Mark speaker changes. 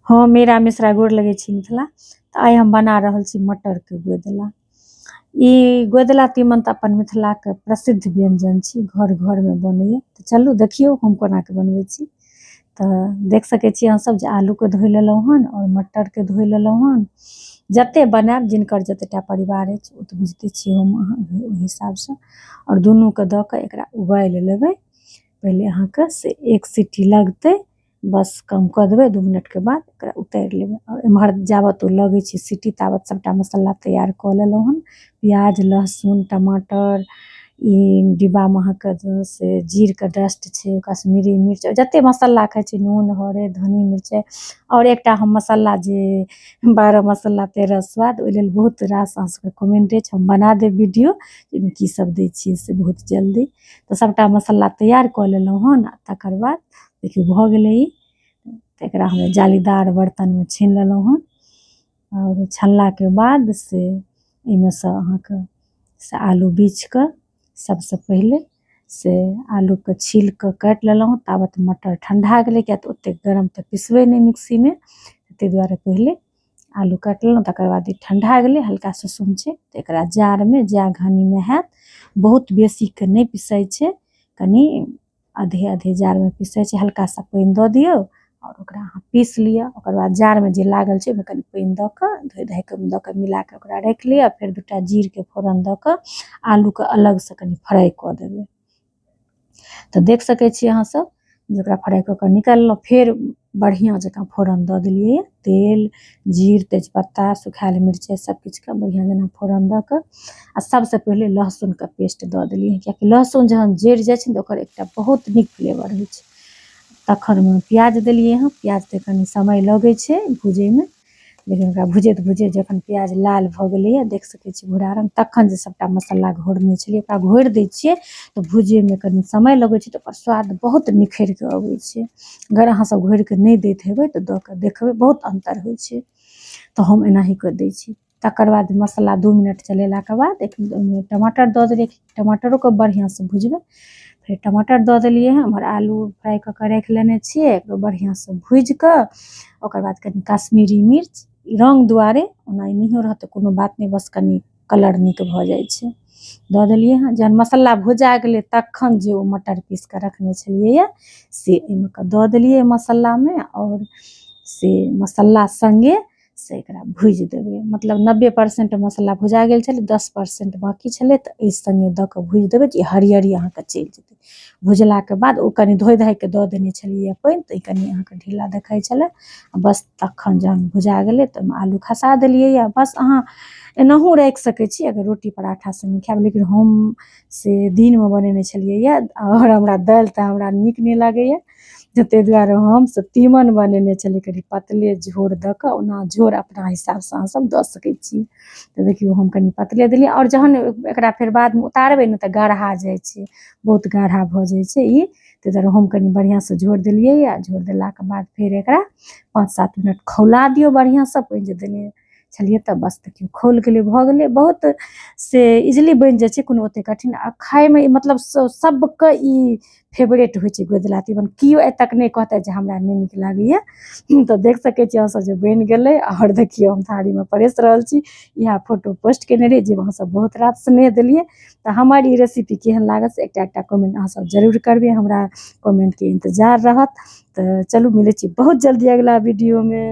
Speaker 1: हाँ मेरा मिश्रा गोर लगे छी मिथिला। तो आइ हम बना रहल छी मटर के गोदला। ई गोदला तीमन तो अपन मिथिला के प्रसिद्ध व्यंजन छी, घर घर में बनैया। तो चलू देखियो हम कोना के बनबै छी। तो देख सकै छी अहाँ सब जे आलू के धोइ लेलहुँ हन और मटर के धोइ लेलहुँ हन। जते बनाएब जिनकर जतेटा परिवार अछि ओ तो बुझते छी हम अहाँ ओहि हिसाब से और दुनू के द के एकरा उबालि लेबै। पहले अहाँ के से एक सीटी लगतै, बस कम कऽ देबै 2 मिनट के बाद एकरा उतारि लेबै। और एम्हर जाबत ओ लगै छै सीटी ताबत सबटा मसल्ला तैयार कऽ लेलहुँ हन। प्याज लहसुन टमाटर ई डिब्बा में अहाँ के से जीर के डस्ट छै, कश्मीरी मिर्च जते मसल्ला खाइ छी, नून हरैद धनी मिरचाइ और एकटा हम मसल्ला जे 12 मसल्ला 13 स्वाद, ओहि लेल बहुत रास अहाँ सबके कमेंट अछि, हम बना देब वीडियो जाहिमे की सब दै छियै से बहुत जल्दी। तो सबटा मसल्ला तैयार कऽ लेलहुँ हन। तकर बाद देखियौ भऽ गेलै ई। तऽ एकरा हम जालीदार बर्तनमे छानि लेलहुँ हन और छानलाके बाद से एहिमे सँ अहाँके से आलू बीछि कऽ सबसँ पहिले से आलूके छील कऽ काटि लेलहुँ। ताबत मटर ठण्डा गेलै, किएक तऽ ओतेक गरम तऽ पिसबै नहि मिक्सीमे, ताहि दुआरे पहिले आलू काटि लेलहुँ। तकर बाद ई ठण्डा गेलै, हल्का सुसुम छै तऽ एकरा जारमे जा घानीमे हैत। बहुत बेसीके नहि पिसाइ छै, कनि आधे आधे जारमे पिसाइ छै। हल्का सा पानि दऽ दियौ और ओकरा अहाँ पीस लिअ। ओकर बाद जारमे जे लागल छै ओहिमे कनि पानि दऽ कऽ धोइ धाइ कऽ दऽ कऽ मिला कऽ ओकरा राखि लिअ। फेर 2टा जीरके फोरन दऽ कऽ आलूके अलगसँ कनि फ्राइ कऽ देबै। तऽ देख सकै छी अहाँ सब जे ओकरा फ्राइ कऽ कऽ निकालि लेलहुँ। फेर बढ़िआँ जकाँ फोरन दऽ देलियै, तेल जीर तेजपत्ता सुखायल मिरचाइ सबकिछुके बढ़िआँ जेना फोरन दऽ कऽ आ सबसँ पहिले लहसुनके पेस्ट दऽ देलियै, किएकि लहसुन जहन जरि जाइ छै ने तऽ ओकर एकटा बहुत नीक फ्लेवर होइ छै। तखन ओहिमे प्याज देलियै हँ। प्याज तऽ कनि समय लगै छै भुजैमे, लेकिन ओकरा भुजैत भुजैत जखन प्याज लाल भऽ गेलैए, देख सकै छी भूरा रङ्ग, तखन जे सबटा मसल्ला घोरने छलियै ओकरा घोरि दै छियै। तऽ भुजैमे कनि समय लगै छै तऽ ओकर स्वाद बहुत निखरि कऽ अबै छै। अगर अहाँसब घोरि कऽ नहि दैत हेबै तऽ दऽ कऽ देखबै बहुत अन्तर होइ छै। तऽ हम एनाहि कऽ दै छी। तकर बाद मसल्ला 2 मिनट चलेलाके बाद ओहिमे टमाटर दऽ देलियै, टमाटरोके बढ़िआँसँ भुजबै। फेर टमाटर दऽ देलियै हँ। एम्हर आलू फ्राइ कऽ कऽ राखि लेने छियै, एकरो बढ़िआँसँ भुजि कऽ ओकर बाद कनि कश्मीरी मिर्च रङ्ग दुआरे, ओना नहियो रहत तऽ कोनो बात नहि, बस कनि कलर नीक भऽ जाइ छै, दऽ देलियै हँ। जहन मसल्ला भुजा गेलै तखन जे ओ मटर पीस कऽ रखने छलियै से एहिमे कऽ दऽ देलियै मसल्लामे और से मसल्ला सङ्गे से एकरा भुजि देबै। मतलब 90% मसल्ला भुजा गेल छलै, 10% बाकी छलै, तऽ एहि सङ्गे दऽ कऽ भुजि देबै जे हरियरी अहाँके चलि जेतै। भुजलाके बाद ओ कनि धोइ धाइ कऽ दऽ देने छलियै पानि, तऽ ई कनि अहाँके ढीला देखाइ छलै। बस तखन जहन भुजा गेलै तऽ ओहिमे आलू खसा देलियै यऽ। बस अहाँ एनाहु राखि सकै छी अगर रोटी पराठा सङ्गे खायब, लेकिन हम से दिनमे बनेने छलियै यऽ और हमरा दालि तऽ हमरा नीक नहि लागैए, ताहि दुआरे हम से तीमन बनेने छलियै कनि पतले झोर दऽ कऽ। ओना झोर अपना हिसाबसँ अहाँसब दऽ सकै छी। तऽ देखियौ हम कनि पतले देलियै और जहन एकरा फेर बादमे उतारबै ने तऽ गाढ़ा जाइ छै, बहुत गाढ़ा भऽ जाइ छै ई। ताहि दुआरे हम कनि बढ़िआँसँ झोर देलियै यऽ। झोर देलाके बाद फेर एकरा 5-7 मिनट खौला दियौ बढ़िआँसँ। पानि जे देने छलियै तऽ बस देखियौ खौल गेलै, भऽ गेलै। बहुत से इजीली बनि जाइ छै, कोनो ओतेक कठिन आ खाइमे मतलब सबके ई फेवरेट होइ छै गोदला तीमन। केओ आइ तक नहि कहतै जे हमरा नहि नीक लागैए। तऽ देख सकै छी अहाँसब जे बनि गेलै और देखियौ हम थारीमे परोसि रहल छी। इएह फोटो पोस्ट केने रही जाहिमे अहाँसब बहुत रास स्नेह देलियै। तऽ हमर ई रेसिपी केहन लागल से एकटा कमेंट अहाँसब जरूर करबै, हमरा कमेंटके इंतजार रहत। तऽ चलू मिलै छी बहुत जल्दी अगिला वीडियोमे।